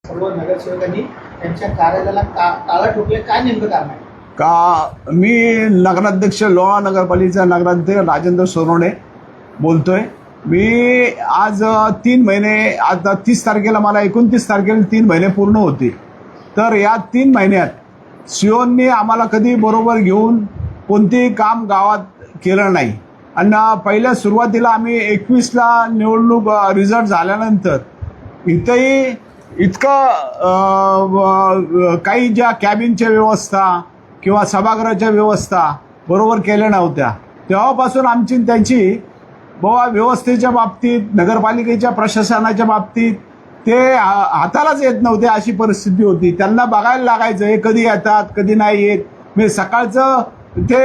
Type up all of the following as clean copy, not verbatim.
सर्व नगरसेवकांनी त्यांच्या कार्यालयाला टाळं ठोकले, काय नेमकं कारण आहे? का मी नगराध्यक्ष लोहा नगरपालिकेचा नगराध्यक्ष राजेंद्र सोनवणे बोलतोय. मी आज 3 महिने, आता 30 तारखेला मला 29 तारखेला 3 महिने पूर्ण होते. तर या 3 महिन्यात सीओनी आम्हाला कधी बरोबर घेऊन कोणतेही काम गावात केलं नाही. आणि पहिल्या सुरुवातीला आम्ही 21ला निवडणूक रिझल्ट झाल्यानंतर इथंही इतकं काही ज्या कॅबिनच्या व्यवस्था किंवा सभागृहाच्या व्यवस्था बरोबर केल्या नव्हत्या. तेव्हापासून आमची त्यांची बाबा व्यवस्थेच्या बाबतीत, नगरपालिकेच्या प्रशासनाच्या बाबतीत ते हातालाच येत नव्हते, अशी परिस्थिती होती. त्यांना बघायला लागायचं हे कधी येतात कधी नाही येत. म्हणजे सकाळचं ते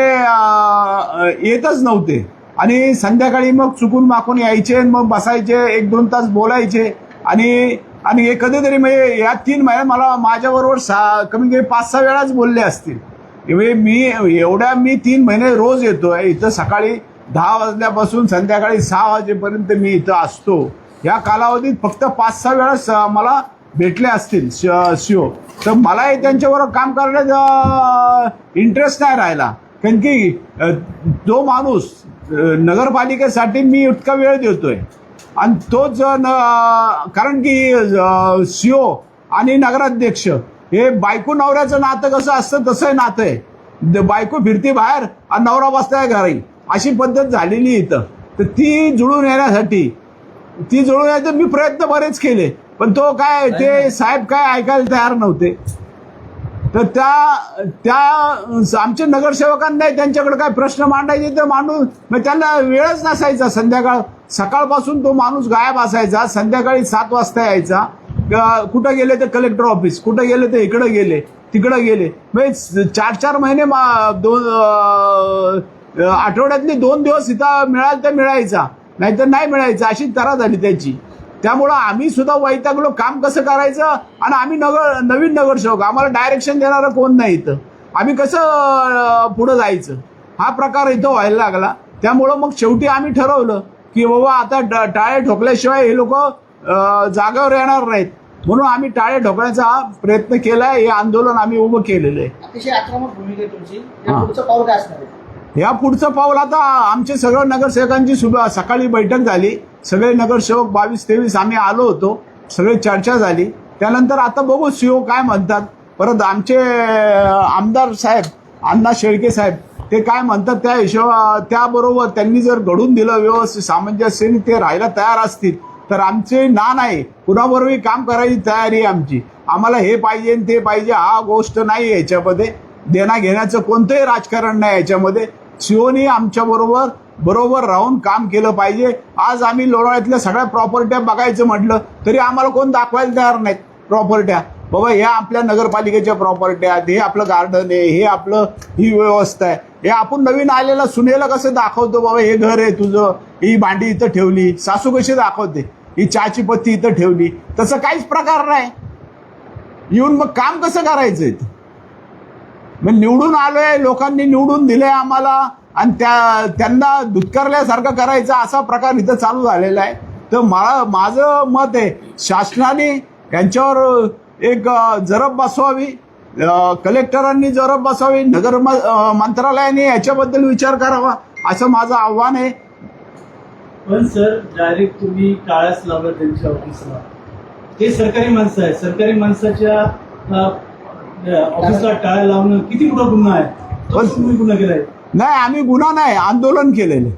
येतच नव्हते आणि संध्याकाळी मग चुकून माकून यायचे, मग बसायचे 1-2 तास बोलायचे. आणि हे कधीतरी म्हणजे या 3 महिन्यात मला माझ्याबरोबर कमी कमी 5-6 वेळाच बोलले असतील. मी 3 महिने रोज येतोय इथं. सकाळी 10 वाजल्यापासून संध्याकाळी 6 वाजेपर्यंत मी इथं असतो. या कालावधीत फक्त 5-6 वेळाच मला भेटले असतील सीओ. तर मलाही त्यांच्याबरोबर काम करण्यात इंटरेस्ट नाही राहिला, कारण की जो माणूस नगरपालिकेसाठी मी इतका वेळ देतोय आणि तोच कारण की सीओ आणि नगराध्यक्ष हे बायको नवऱ्याचं नातं कसं असतं तसं नातं आहे. बायको फिरती बाहेर आणि नवरा बसताय घरी, अशी पद्धत झालेली इथं. तर ती जुळून येण्यासाठी मी प्रयत्न बरेच केले, पण तो काय ते साहेब काय ऐकायला तयार नव्हते. तर त्या आमच्या नगरसेवकांना त्यांच्याकडे काय प्रश्न मांडायचे तर मांडून, मग त्यांना वेळच नसायचा. सकाळपासून तो माणूस गायब असायचा. संध्याकाळी 7 वाजता यायचा. कुठं गेले तर कलेक्टर ऑफिस, कुठं गेले तर इकडे गेले तिकडे गेले. म्हणजे 4-4 महिने आठवड्यातले 2 दिवस इथं मिळाल तर मिळायचा, नाहीतर नाही मिळायचं, अशी तरा झाली त्याची. त्यामुळं आम्ही सुद्धा वैतागलो काम कसं करायचं. आणि आम्ही नवीन नगरसेवक, आम्हाला डायरेक्शन देणारं कोण नाही इथं. आम्ही कसं पुढं जायचं, हा प्रकार इथं व्हायला लागला. त्यामुळं मग शेवटी आम्ही ठरवलं की बाबा आता टाळे ठोकल्याशिवाय हे लोक जागावर येणार नाहीत. म्हणून आम्ही टाळे ठोकण्याचा प्रयत्न केलाय. हे आंदोलन आम्ही उभं केलेलं आहे. अतिशय आक्रमक भूमिका आहे तुमची. पुढचं पाऊल काय असणार आहे? या पुढचं पाऊल आता आमचे सगळं नगरसेवकांची सकाळी बैठक झाली. सगळे नगरसेवक 22-23 आम्ही आलो होतो. सगळी चर्चा झाली. त्यानंतर आता बघू सीओ काय म्हणतात. परत आमचे आमदार साहेब अण्णा शेळके साहेब ते काय म्हणतात त्याबरोबर त्यांनी जर घडून दिलं व्यवस्थित सामंजस्याने, ते राहायला तयार असतील तर आमचे नाही कुणाबरोबरही काम करायची तयारी आहे आमची. आम्हाला हे पाहिजे ते पाहिजे हा गोष्ट नाही. याच्यामध्ये देणा घेण्याचं कोणतंही राजकारण नाही. याच्यामध्ये सीओनी आमच्या बरोबर राहून काम केलं पाहिजे. आज आम्ही लोणावळ्यातल्या सगळ्या प्रॉपर्ट्या बघायचं म्हटलं तरी आम्हाला कोण दाखवायला तयार नाहीत प्रॉपर्ट्या. बाबा ह्या आपल्या नगरपालिकेच्या प्रॉपर्ट्या, हे आपलं गार्डन आहे, हे आपलं ही व्यवस्था आहे. हे आपण नवीन आलेला सुनेला कसं दाखवतो, बाबा हे घर आहे तुझं, ही भांडी इथं ठेवली, सासू कशी दाखवते, ही चहाची पत्ती इथं ठेवली, तसं काहीच प्रकार नाही. येऊन मग काम कसं करायचं? मग निवडून आलोय, लोकांनी निवडून दिलंय आम्हाला आणि त्यांना दुत्कारल्यासारखं करायचं असा प्रकार इथं चालू झालेला आहे. तर माझं मत आहे शासनाने यांच्यावर एक जरब बसवावी, कलेक्टरांनी जरब बसवावी, नगर मंत्रालयाने याच्याबद्दल विचार करावा असं माझं आव्हान आहे. पण सर डायरेक्ट तुम्ही टाळ्याच लावलं त्यांच्या ऑफिसला. ते सरकारी माणसं आहे, सरकारी माणसाच्या ऑफिसला टाळ्या लावणं किती मोठा गुन्हा आहे. पण तुम्ही गुन्हा केलाय? नाही, आम्ही गुन्हा नाही, आंदोलन केलेलं.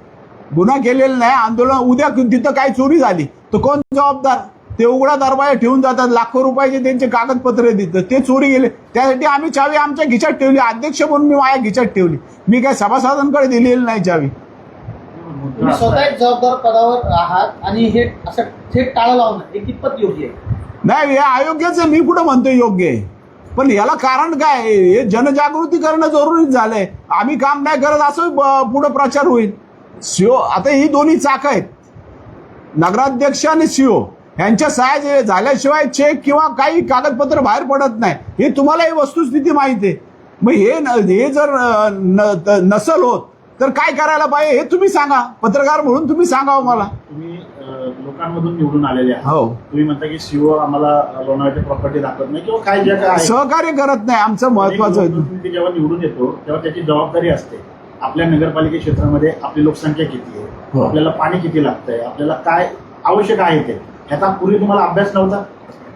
गुन्हा केलेलं नाही, आंदोलन. उद्या तिथं काही चोरी झाली तर कोण जबाबदार? ते उघडा दरवाजा ठेवून जातात, लाखो रुपयाचे त्यांचे कागदपत्र देतात, ते चोरी गेले. त्यासाठी आम्ही चावी आमच्या खिशात ठेवली. अध्यक्ष म्हणून मी माझ्या खिशात ठेवली. मी काय सभासदांकडे दिलेली नाही चावी. तुम्ही स्वतः एक जबाबदार पदावर आहात आणि हे असं थेट टाळं लावणं हे कितपत योग्य आहे? नाही, हे अयोग्यच आहे. मी कुठं म्हणतो योग्य आहे, पण याला कारण काय? हे जनजागृती करणं जरुरीच झालंय. आम्ही काम नाही करत असं पुढे प्रचार होईल. सीओ आता ही दोन्ही चाक आहेत, नगराध्यक्ष आणि सीओ. यांच्या सह्या झाल्याशिवाय चेक किंवा काही कागदपत्र बाहेर पडत नाही. हे तुम्हाला ही वस्तुस्थिती माहिती आहे. मग हे जर नसल होत तर काय करायला पाहिजे हे तुम्ही सांगा. पत्रकार म्हणून तुम्ही सांगावं मला. तुम्ही लोकांमधून निवडून आलेले आहे. हो. तुम्ही म्हणता की सीओ आम्हाला लोणावळ्याची प्रॉपर्टी दाखवत नाही किंवा काय जे काय आहे. सहकार्य करत नाही आमचं महत्वाचं. लोकप्रतिनिधी जेव्हा निवडून येतो तेव्हा त्याची जबाबदारी असते. आपल्या नगरपालिका क्षेत्रामध्ये आपली लोकसंख्या किती आहे, हो. आपल्याला पाणी किती लागतंय, आपल्याला काय आवश्यक आहे ते, ह्याचा पूर्वी तुम्हाला अभ्यास नव्हता.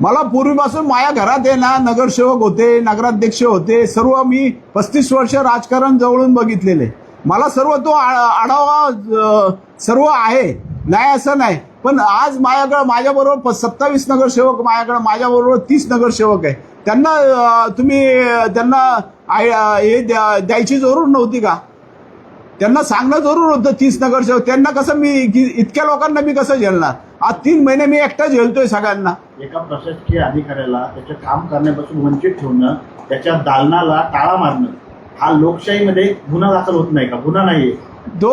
मला पूर्वीपासून माझ्या घरात आहे ना नगरसेवक होते, नगराध्यक्ष होते, सर्व मी 35 वर्ष राजकारण जवळून बघितलेले. मला सर्व तो आढावा सर्व आहे, नाही असं नाही. पण आज माझ्याबरोबर 27 नगरसेवक, माझ्याबरोबर 30 नगरसेवक आहे. तुम्ही त्यांना हे द्यायची जरूर नव्हती का? त्यांना सांगणं जरूर होतं 30 नगरसेवक. त्यांना कसं मी इतक्या लोकांना मी कसं झेलणार? आज 3 महिने मी एकटा झेलतोय सगळ्यांना. एका प्रशासकीय अधिकाऱ्याला त्याचे काम करण्यापासून वंचित ठेवणं, त्याच्या दालनाला टाळा मारणं, हा लोकशाहीमध्ये गुन्हा दाखल होत नाही का? गुन्हा नाहीये तो.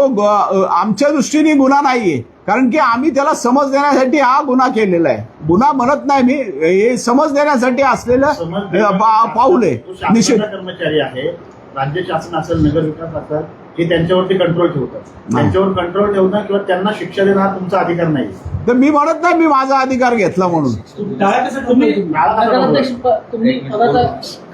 आमच्या दृष्टीने गुन्हा नाहीये, कारण की आम्ही त्याला समज देण्यासाठी हा गुन्हा केलेला आहे. गुन्हा म्हणत नाही मी, हे समज देण्यासाठी असलेलं पाऊल आहे. निश्चित कर्मचारी आहे, राज्य शासन असेल, नगरविकास असेल, हे त्यांच्यावरती कंट्रोल ठेवतात. त्यांच्यावर कंट्रोल ठेवणं किंवा त्यांना शिक्षा देणं हा तुमचा अधिकार नाही. तर मी म्हणत नाही मी माझा अधिकार घेतला म्हणून. नगराध्यक्ष तुम्ही पदाचा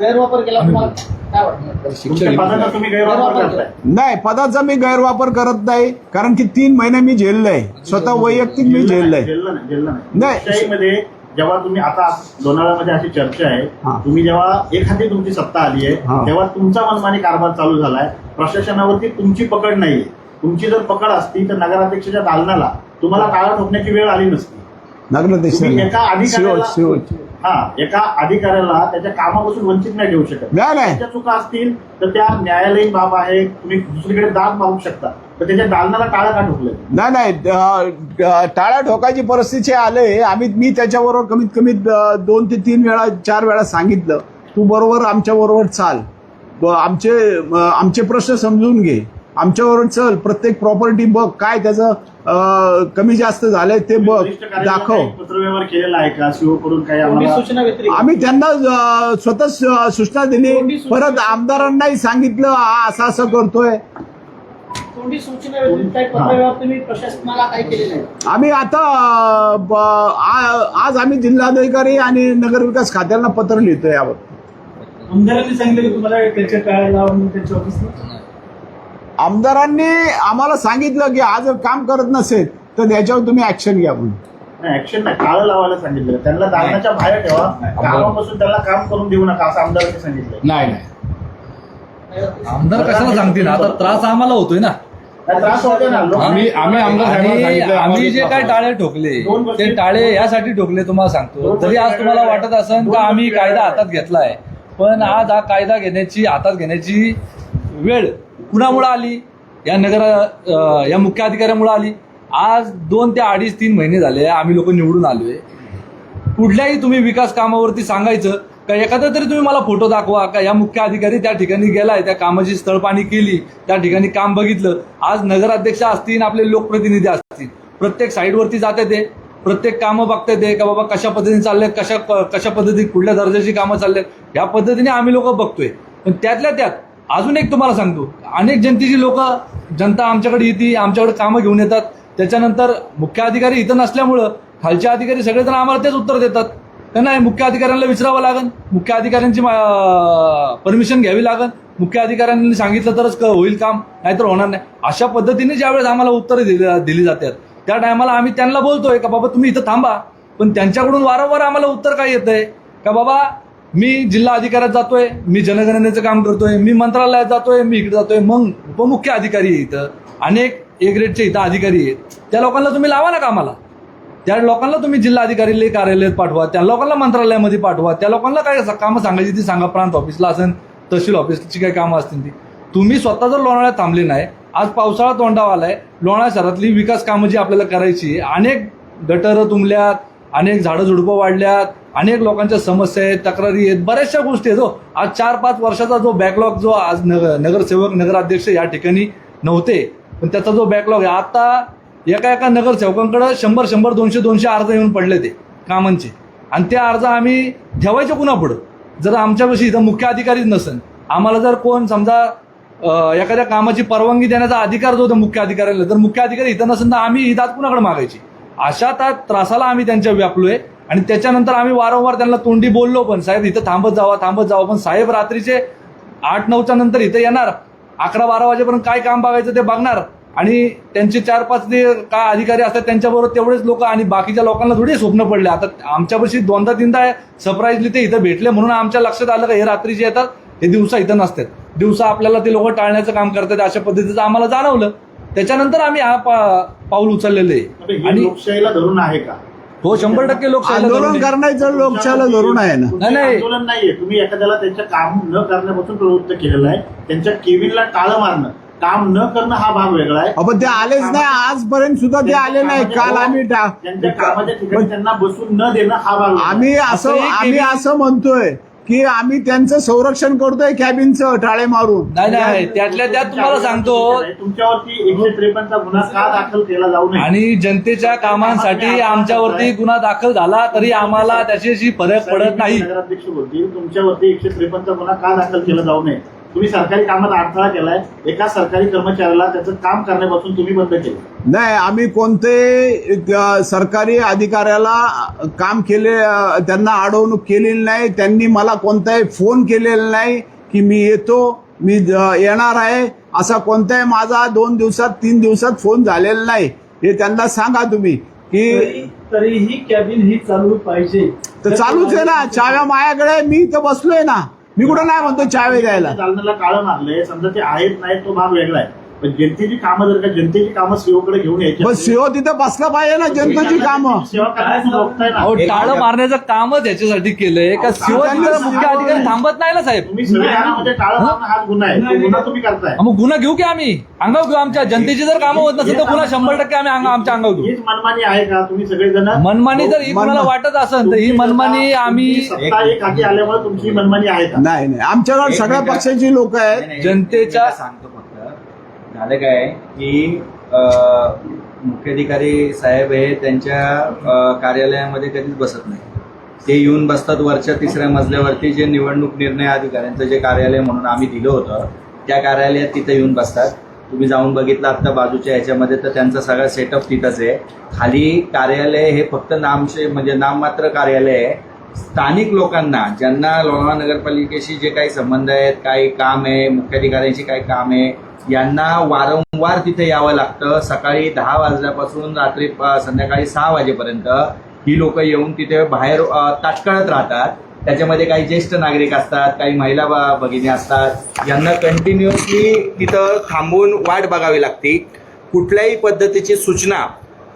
गैरवापर केला, तुम्हाला काय वाटतं? तुमच्या पदाचा तुम्ही गैरवापर करताय. नाही, पदाचा मी गैरवापर करत नाही, कारण की 3 महिने मी झेललंय. स्वतः वैयक्तिक मी झेललंय. नाही. लोकशाहीमध्ये जेव्हा तुम्ही आता लोणावळ्यामध्ये अशी चर्चा आहे, तुम्ही जेव्हा एखादी तुमची सत्ता आली आहे तेव्हा तुमचा मनमानी कारभार चालू झालाय. प्रशासनावरती तुमची पकड नाहीये. तुमची जर पकड असती तर नगराध्यक्षाच्या दालनाला तुम्हाला टाळा ठोकण्याची वेळ आली नसती. नगराध्यक्ष एका अधिकाऱ्याला त्याच्या कामापासून वंचित नाही ठेवू शकत. नाही. त्याच्या चुका असतील तर त्या न्यायालयीन बाब आहे, तुम्ही दुसरीकडे दाद मागू शकता. तर त्याच्या दालनाला टाळा का ठोकलं? नाही. टाळ्या ठोकायची परिस्थिती आले. मी त्याच्याबरोबर कमीत कमी 2 ते 3 वेळा 4 वेळा सांगितलं, तू बरोबर आमच्या बरोबर चाल, आमचे प्रश्न समजून घे, आमच्याबरोबर चल, प्रत्येक प्रॉपर्टी बघ, काय त्याचं कमी जास्त झालंय ते बघ, दाखव. पत्रव्यवहार केलेला आहे का सीओ कडून? काही सूचना व्यतिरिक्त आम्ही त्यांना स्वतः सूचना दिली. परत आमदारांनाही सांगितलं असं असं करतोय. तोंडी सूचना व्यतिरिक्त काही पत्रव्यवहार तुम्ही प्रशासनाला काय केलेलं आहे? आम्ही आता आज आम्ही जिल्हाधिकारी आणि नगरविकास खात्याला पत्र लिहितोय यावर. आमदारांनी सांगितलं की तुम्हाला त्याच्या टाळ्या लावून त्यांच्या ऑफिसला? आमदारांनी आम्हाला सांगितलं की आज जर काम करत नसेल तर त्याच्यावर तुम्ही ऍक्शन घ्या म्हणून. ऍक्शन नाही, टाळं लावायला सांगितलं. त्यांना दालनाच्या बाहेर ठेवा, कामापासून त्याला काम करून देऊ नका असं आमदारांनी सांगितलं. नाही. आमदार कशाला सांगतील? आता त्रास आम्हाला होतोय ना. त्रास होते ना. आम्ही जे काय टाळे ठोकले ते टाळे यासाठी ठोकले तुम्हाला सांगतो. जरी आज तुम्हाला वाटत असेल का आम्ही कायदा हातात घेतलाय, पण आज हा कायदा हातात घेण्याची वेळ कुणामुळे आली? या मुख्य अधिकाऱ्यामुळे आली. आज 2 ते 2.5-3 महिने झाले आम्ही लोक निवडून आलोय. कुठल्याही तुम्ही विकास कामावरती सांगायचं का एखादा तरी तुम्ही मला फोटो दाखवा का या मुख्य अधिकारी त्या ठिकाणी गेलाय, त्या कामाची स्थळपाणी केली, त्या ठिकाणी काम बघितलं. आज नगराध्यक्ष असतील, आपले लोकप्रतिनिधी असतील, प्रत्येक साईडवरती जाते ते, प्रत्येक कामं बघते ते का बाबा कशा पद्धतीने चाललेत, कशा पद्धतीने कुठल्या दर्जाची कामं चाललेत, या पद्धतीने आम्ही लोक बघतोय. पण त्यातल्या त्यात अजून एक तुम्हाला सांगतो, अनेक जनता आमच्याकडे येते, आमच्याकडे कामं घेऊन येतात. त्याच्यानंतर मुख्य अधिकारी इथं नसल्यामुळं खालचे अधिकारी सगळेजण आम्हाला तेच उत्तर देतात. त्यांना मुख्य अधिकाऱ्यांना विचारावं लागेल, मुख्य अधिकाऱ्यांची परमिशन घ्यावी लागेल, मुख्य अधिकाऱ्यांनी सांगितलं तरच होईल काम, नाहीतर होणार नाही. अशा पद्धतीने ज्यावेळेस आम्हाला उत्तरं दिली जातात त्या टायमाला आम्ही त्यांना बोलतोय का बाबा तुम्ही इथं थांबा. पण त्यांच्याकडून वारंवार आम्हाला उत्तर काय येतंय का बाबा मी जिल्हा अधिकाऱ्यात जातोय, मी जनगणनेचं काम करतोय, मी मंत्रालयात जातोय, मी इकडे जातोय. मग उपमुख्य अधिकारी आहे इथं, अनेक ए ग्रेडचे इथं अधिकारी आहेत, त्या लोकांना तुम्ही लावा ना कामाला. त्या लोकांना तुम्ही जिल्हा अधिकारी कार्यालयात पाठवा, त्या लोकांना मंत्रालयामध्ये पाठवा, त्या लोकांना काय कामं सांगायची ती सांगा. प्रांत ऑफिसला असेल, तहसील ऑफिसची काही कामं असतील ती. तुम्ही स्वतः जर लोणावळ्यात थांबले नाही, आज पावसाळा तोंडावर आलाय, लोणावळा शहरातली विकास कामं जी आपल्याला करायची, अनेक गटरं तुंबल्यात, अनेक झाडं झुडपं वाढल्यात, अनेक लोकांच्या समस्या आहेत, तक्रारी आहेत, बऱ्याचशा गोष्टी आहेत. आज 4-5 वर्षाचा जो बॅकलॉग जो आज नगरसेवक नगराध्यक्ष या ठिकाणी नव्हते, पण त्याचा जो बॅकलॉग आहे आता एका नगरसेवकांकडे 100, 200 अर्ज येऊन पडले ते कामांचे. आणि ते अर्ज आम्ही ठेवायचे कुणा पुढं? जर आमच्यापाशी इथं मुख्य अधिकारीच नसेल, आम्हाला जर कोण समजा एखाद्या कामाची परवानगी देण्याचा अधिकार जो होता मुख्य अधिकाऱ्याला, जर मुख्य अधिकारी इथं नसेल तर आम्ही ही दाद कुणाकडे मागायची? अशा त्या त्रासाला आम्ही त्यांच्या व्यापलोय आणि त्याच्यानंतर आम्ही वारंवार त्यांना तोंडी बोललो पण साहेब इथं थांबत जावा पण साहेब रात्रीचे 8-9च्या नंतर इथं येणार 11-12 वाजेपर्यंत काय काम बघायचं ते बघणार आणि त्यांचे 4-5 जे काय अधिकारी असतात त्यांच्याबरोबर तेवढेच लोक आणि बाकीच्या लोकांना थोडी स्वप्न पडले. आता आमच्यापाशी 2दा-3दा सरप्राईजली ते इथं भेटले म्हणून आमच्या लक्षात आलं का हे रात्रीचे येतात हे दिवसा इथं नसतात. दिवसा आपल्याला ते लोक टाळण्याचं काम करतात अशा पद्धतीचं आम्हाला जाणवलं. त्याच्यानंतर आम्ही हा पाऊल उचललेलं आहे. आणि लोकशाहीला धरून आहे का? हो 100% लोकशाहीला धरून आंदोलन आहे. करण्याचं लोकशाहीला धरून आहे ना. नाही. आंदोलन नाहीये. तुम्ही एखाद्याला त्यांच्या काम न करण्यापासून प्रवृत्त केलेलं आहे. त्यांच्या केबिनला टाळं मारणं, काम न करणं हा भाग वेगळा आहे. पण ते आलेच नाही आजपर्यंत सुद्धा ते आले नाही. काल आम्ही त्यांच्या कामाच्या ठिकाणी त्यांना बसून न देणं हा भाग वेगळा आहे. आम्ही असं म्हणतोय की आम्ही त्यांचं संरक्षण करतोय कॅबिनचं टाळे मारून. नाही त्यातल्या त्यात तुम्हाला सांगतो तुमच्यावरती 153चा गुन्हा का दाखल केला जाऊ नये आणि जनतेच्या कामांसाठी आमच्यावरती गुन्हा दाखल झाला तरी आम्हाला त्याच्याशी फरक पडत नाही. नगराध्यक्ष बोलतील तुमच्यावरती 153चा गुन्हा का दाखल केला जाऊ नये. तुम्ही सरकारी कामात अडथळा केलाय. एका सरकारी कर्मचाऱ्याला त्याचं काम करण्यापासून तुम्ही बंद केलं. नाही आम्ही कोणते सरकारी अधिकाऱ्याला काम केले त्यांना अडवणूक केलेली नाही. त्यांनी मला कोणताही फोन केलेला नाही की मी येतो मी येणार आहे असा कोणताही माझा 2 दिवसात 3 दिवसात फोन झालेला नाही. हे त्यांना सांगा तुम्ही की तरीही कॅबिन ही चालू पाहिजे. तर चालूच आहे ना. चाव्या माझ्याकडे मी तर बसलोय ना. मी कुठं नाही म्हणतो चावे द्यायला. जालन्याला टाळं मारले समजा ते आहेत नाही तो भाग वेगळा आहे. पण जनतेची कामं जर का जनतेची कामं सीओकडे घेऊन यायची पण सीओ तिथे बसला पाहिजे ना जनतेची कामं. सेवा करण्याची बघताय ना. टाळं मारण्याचं कामच याच्यासाठी केलंय का शिवाजी मुख्य अधिकारी थांबत नाही ना साहेब. तुम्ही संविधानामध्ये टाळं मारणं हा गुन्हा आहे. तो गुन्हा तुम्ही करताय. मग गुन्हा घेऊ की आम्ही अंगावर घेऊ. आमच्या जनतेची जर कामं होत नसेल तर गुन्हा 100% आम्ही आमच्या अंगावर घेऊ. हीच मनमानी आहे का? तुम्ही सगळेजण मनमानी जर ही कुणाला वाटत असेल तर ही मनमानी आम्ही सत्ता एक हाती आल्यामुळे तुमची मनमानी आहे का? नाही आमच्याकडे सगळ्या पक्षाची लोक आहेत. जनतेच्या सांगतो फक्त झालं काय की मुख्याधिकारी साहेब हे त्यांच्या कार्यालयामध्ये कधीच बसत नाही. ते येऊन बसतात वरच्या 3ऱ्या मजल्यावरती जे निवडणूक निर्णय अधिकाऱ्यांचं जे कार्यालय म्हणून आम्ही दिलं होतं त्या कार्यालयात तिथे येऊन बसतात. तुम्ही जाऊन बघितलं आता बाजूच्या ह्याच्यामध्ये तर त्यांचा सगळा सेटअप तिथंच आहे. खाली कार्यालय हे फक्त म्हणजे नाममात्र कार्यालय आहे. स्थानिक लोकांना ज्यांना लोणावळा नगरपालिकेशी जे काही संबंध आहेत काही काम आहे मुख्याधिकाऱ्यांशी काही काम आहे यांना वारंवार तिथे यावं लागतं. सकाळी 10 वाजल्यापासून रात्री संध्याकाळी 6 वाजेपर्यंत ही लोक येऊन तिथे बाहेर ताटकळत राहतात. त्याच्यामध्ये काही ज्येष्ठ नागरिक असतात काही महिला भगिनी असतात यांना कंटिन्युअसली तिथं थांबून वाट बघावी लागते. कुठल्याही पद्धतीची सूचना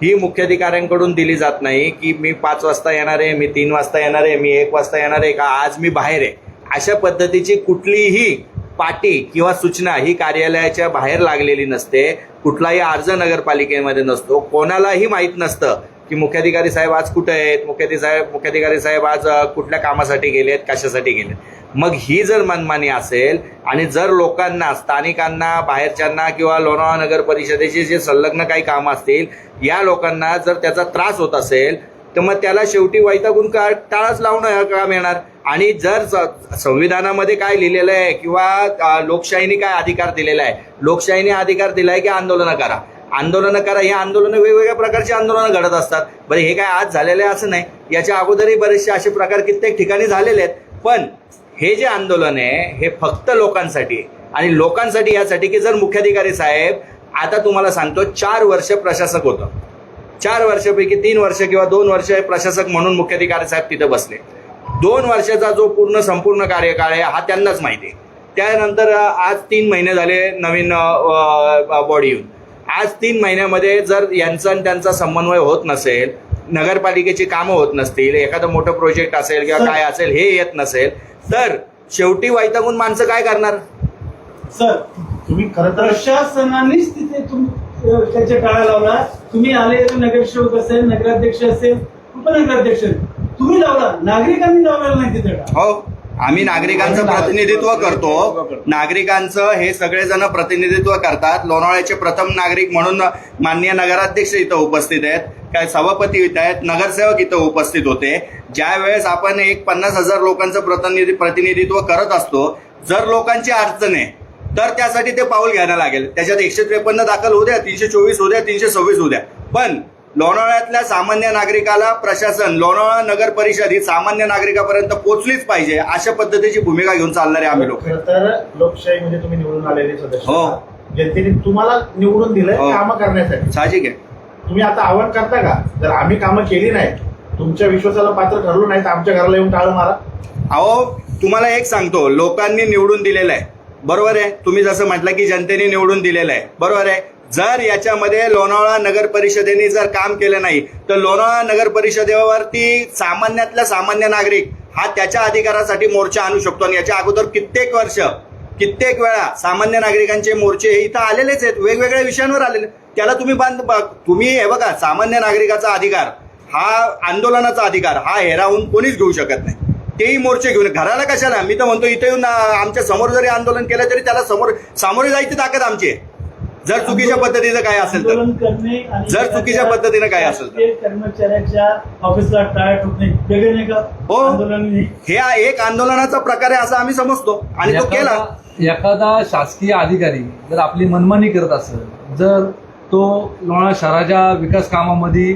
ही मुख्याधिकाऱ्यांकडून दिली जात नाही की मी 5 वाजता येणार आहे मी 3 वाजता येणार आहे मी 1 वाजता येणार आहे का आज मी बाहेर आहे. अशा पद्धतीची कुठलीही पाटी किंवा सूचना ही कार्यालयाच्या बाहेर लागलेली नसते. कुठलाही अर्ज नगरपालिकेमध्ये नसतो. कोणालाही माहीत नसतं की मुख्याधिकारी साहेब आज कुठे आहेत मुख्याधिकारी साहेब आज कुठल्या कामासाठी गेलेत कशासाठी गेलेत. मग ही जर मनमानी असेल आणि जर लोकांना स्थानिकांना बाहेरच्यांना किंवा लोणावळा नगर परिषदेचे जे संलग्न काही कामं असतील या लोकांना जर त्याचा त्रास होत असेल तर मग त्याला शेवटी वैतागून टाळाच लावणं काम येणार. आणि जर संविधानामध्ये काय लिहिलेलं आहे किंवा लोकशाहीने काय अधिकार दिलेला आहे लोकशाहीने अधिकार दिलाय की आंदोलनं करा ही आंदोलनं वेगवेगळ्या प्रकारची आंदोलनं घडत असतात. बरं हे काय आज झालेलं आहे असं नाही. याच्या अगोदरही बरेचसे असे प्रकार कित्येक ठिकाणी झालेले आहेत. पण हे जे आंदोलन आहे हे फक्त लोकांसाठी आणि लोकांसाठी यासाठी की जर मुख्याधिकारी साहेब आता तुम्हाला सांगतो 4 वर्ष प्रशासक होतं 4 वर्षापैकी 3 वर्ष किंवा 2 वर्ष प्रशासक म्हणून मुख्याधिकारी साहेब तिथे बसले. 2 वर्षाचा जो संपूर्ण कार्यकाळ आहे हा त्यांनाच माहिती आहे. त्यानंतर आज 3 महिने झाले नवीन बॉडी येऊन. आज 3 महिन्यामध्ये जर यांचा आणि त्यांचा समन्वय होत नसेल नगरपालिकेची कामं होत नसतील एखादं मोठं प्रोजेक्ट असेल किंवा काय असेल हे येत नसेल तर शेवटी वैतागून माणसं काय करणार. सर तुम्ही खरं तर प्रशासनानेच तिथे त्याच्या टाळा लावला. तुम्ही आले नगरसेवक असेल नगराध्यक्ष असेल उपनगराध्यक्ष तुम्ही लावला नागरिकांनी लावलेला नाही तिथे. हो आम्ही नागरिकांचं प्रतिनिधित्व करतो. नागरिकांचं हे सगळेजण प्रतिनिधित्व करतात. लोणावळ्याचे प्रथम नागरिक म्हणून माननीय नगराध्यक्ष इथं उपस्थित आहेत काय सभापती इथं आहेत नगरसेवक इथं उपस्थित होते. ज्या वेळेस आपण एक 50,000 लोकांचं प्रतिनिधित्व करत असतो जर लोकांची अडचण आहे तर त्यासाठी ते पाऊल घ्यायला लागेल. त्याच्यात 153 दाखल होऊ द्या 324 होऊ द्या 326 होऊ द्या पण लोणावळ्यातल्या सामान्य नागरिकाला प्रशासन, लोणावळा नगर परिषद ही सामान्य नागरिकापर्यंत पोहोचलीच पाहिजे अशा पद्धतीची भूमिका घेऊन चालणारे आम्ही लोक. खरं तर लोकशाहीमध्ये तुम्ही निवडून आलेले सदस्य हो. आहात. जनतेने तुम्हाला निवडून दिलंय हो. कामं करण्यासाठी. साहजिक आहे. तुम्ही आता आव्हान करता का, जर आम्ही कामं केली नाही, तुमच्या विश्वासाला पात्र ठरलो नाही तर आमच्या घराला येऊन टाळं मारा. अहो तुम्हाला एक सांगतो, लोकांनी निवडून दिलेलं आहे, बरोबर आहे. तुम्ही जसं म्हटलं की जनतेने निवडून दिलेलं आहे, बरोबर आहे. जर याच्यामध्ये लोणावळा नगर परिषदेने जर काम केलं नाही तर लोणावळा नगर परिषदेवरती सामान्यातल्या सामान्य नागरिक हा त्याच्या अधिकारासाठी मोर्चा आणू शकतो. आणि याच्या अगोदर कित्येक वेळा सामान्य नागरिकांचे मोर्चे हे इथं आलेलेच आहेत, वेगवेगळ्या विषयांवर आलेले. त्याला तुम्ही हे बघा, सामान्य नागरिकाचा अधिकार हा आंदोलनाचा अधिकार हा हेरावून कोणीच घेऊ शकत नाही. तेही मोर्चे घेऊन घराला कशाला, मी तर म्हणतो इथे येऊन आमच्या समोर जरी आंदोलन केलं तरी त्याला सामोरे जायची ताकद आमची आहे. जर चुकीच्या पद्धतीचं काय असेल तर, आंदोलन करणे आणि जर चुकीच्या पद्धतीनं काय असेल तर. कर्मचाऱ्याच्या ऑफिसला टाळ्या ठोकणे वेगळे नाही का? हो. आंदोलन हे एक आंदोलनाचा प्रकार आहे असं आम्ही समजतो आणि तो केला. एखादा शासकीय अधिकारी जर आपली मनमानी करत असेल, जर तो लोणावळा शहराच्या विकास कामामध्ये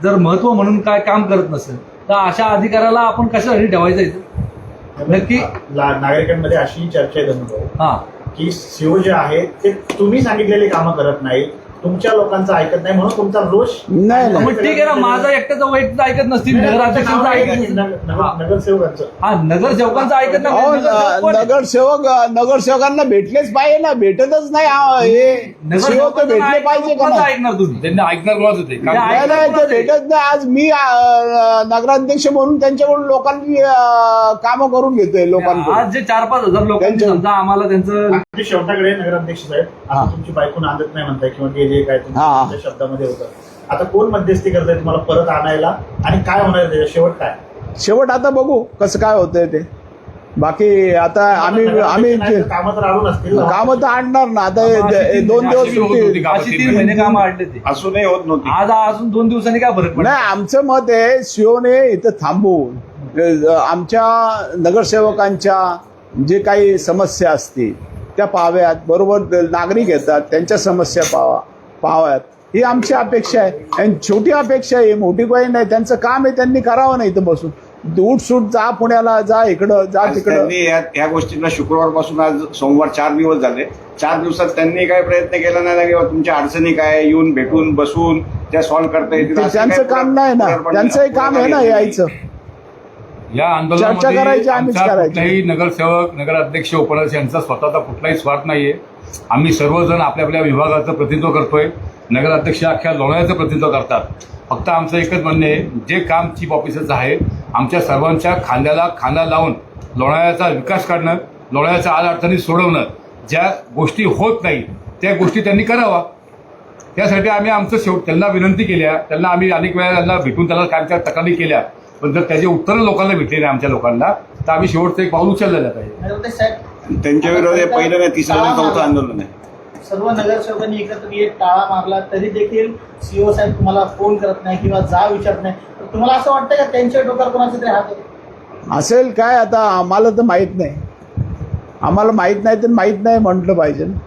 जर महत्व म्हणून काय काम करत नसेल तर अशा अधिकाऱ्याला आपण कशासाठी ठेवायचं इथं? नक्की नागरिकांमध्ये अशी चर्चा आहे धनुभाऊ, हा की सीओ जे आहे ते तुम्ही सांगितलेली कामं करत नाही, तुमच्या लोकांचं ऐकत नाही, म्हणून तुमचा रोष. नाही मग ठीक आहे ना, माझं एकट्याचं वैयक्तिक ऐकत नसतील, नगराध्यक्षांचं ऐकत नसतील. नगरसेवकांचं. हा नगरसेवकांचं ऐकत अहो, नगरसेवकांना भेटलेच पाहिजे ना, भेटतच नाही. हे सीओ तर भेटले पाहिजे का नाही? ऐकणार तुम्ही? त्यांनी ऐकणार कोणाच होते नाही, ते भेटत नाही. आज मी नगराध्यक्ष म्हणून त्यांच्याकडून लोकांनी कामं करून घेतोय लोकांकडून. आज जे 4-5 हजार लोकांनी समजा आम्हाला त्यांचं अगदी शेवटाकडे नगराध्यक्ष साहेब, हा. आता तुमची बायको नांदत नाही म्हणताय किंवा जे काय हा. तुमच्या शब्दामध्ये होतं, आता कोण मध्यस्थी करताय तुम्हाला परत आणायला आणि काय होणार आहे त्याच्या शेवट काय? शेवट आता बघू कसं काय होतंय ते. बाकी आता आम्ही कामं तर आणून असतील ना. कामं तर आणणार ना. आता 2 दिवस सुट्टी. अशी 3 महिने कामं आणले ते असूनही होत नव्हती. आज अजून 2 दिवसांनी काय फरक पडला? नाही, आमचं मत आहे सीओने इथं थांबून आमच्या नगरसेवकांच्या जे काही समस्या असतील त्या पाहाव्यात, बरोबर नागरिक येतात त्यांच्या समस्या पाहाव्यात, ही आमची अपेक्षा आहे. आणि छोटी अपेक्षा आहे, मोठी काही नाही. त्यांचं काम आहे, त्यांनी करावं नाही इथं बसून. उठसूट जा पुण्याला, जा इकडं, जा तिकडं. त्यांनी या गोष्टींना शुक्रवारपासून आज सोमवार 4 दिवस झाले. 4 दिवसात त्यांनी काही प्रयत्न केला नाही किंवा तुमच्या अडचणी काय येऊन भेटून बसून त्या सॉल्व्ह करता येतील असं त्यांचं काही काम नाही ना, त्यांचंही काम आहे ना यायचं. या चर्चा करायची, आंदोलनामध्ये आम्हीच आमचा करायची. कुठलाही नगरसेवक, नगराध्यक्ष, उपनगराध्यक्ष यांचा स्वतःचा कुठलाही स्वार्थ नाहीये. आम्ही सर्वजण आपल्या आपल्या विभागाचं प्रतिनिधित्व करतोय. नगराध्यक्ष अख्ख्या लोणावळ्याचं प्रतिनिधित्व करतात. फक्त आमचं एकच म्हणणं आहे, जे काम चीफ ऑफिसरचं आहे, आमच्या सर्वांच्या खांद्याला खांदा लावून लोणावळ्याचा विकास काढणं, लोणावळ्याच्या अडचणी सोडवणं, ज्या गोष्टी होत नाही त्या गोष्टी त्यांनी करावा. त्यासाठी आम्ही आमचं त्यांना विनंती केल्या, त्यांना आम्ही अनेक वेळा त्यांना भेटून त्याला कामच्या तक्रारी केल्या, पण जर त्याचे उत्तरं लोकांना भेटले नाही आमच्या लोकांना, तर आम्ही शेवटचं एक पाऊल उचललेलं पाहिजे. साहेब, त्यांच्या विरोधात पहिलं नाही, तिसरं नाही, 4थं आंदोलन आहे. सर्व नगरसेवकांनी एकत्र येत टाळा मारला तरी देखील सीओ साहेब तुम्हाला फोन करत नाही किंवा जा विचारत नाही, तर तुम्हाला असं वाटतं का त्यांच्या डोक्यावर कोणाचा तरी हात आहे? असेल काय, आता आम्हाला तर माहित नाही. आम्हाला माहित नाही तर माहित नाही म्हटलं पाहिजे ना.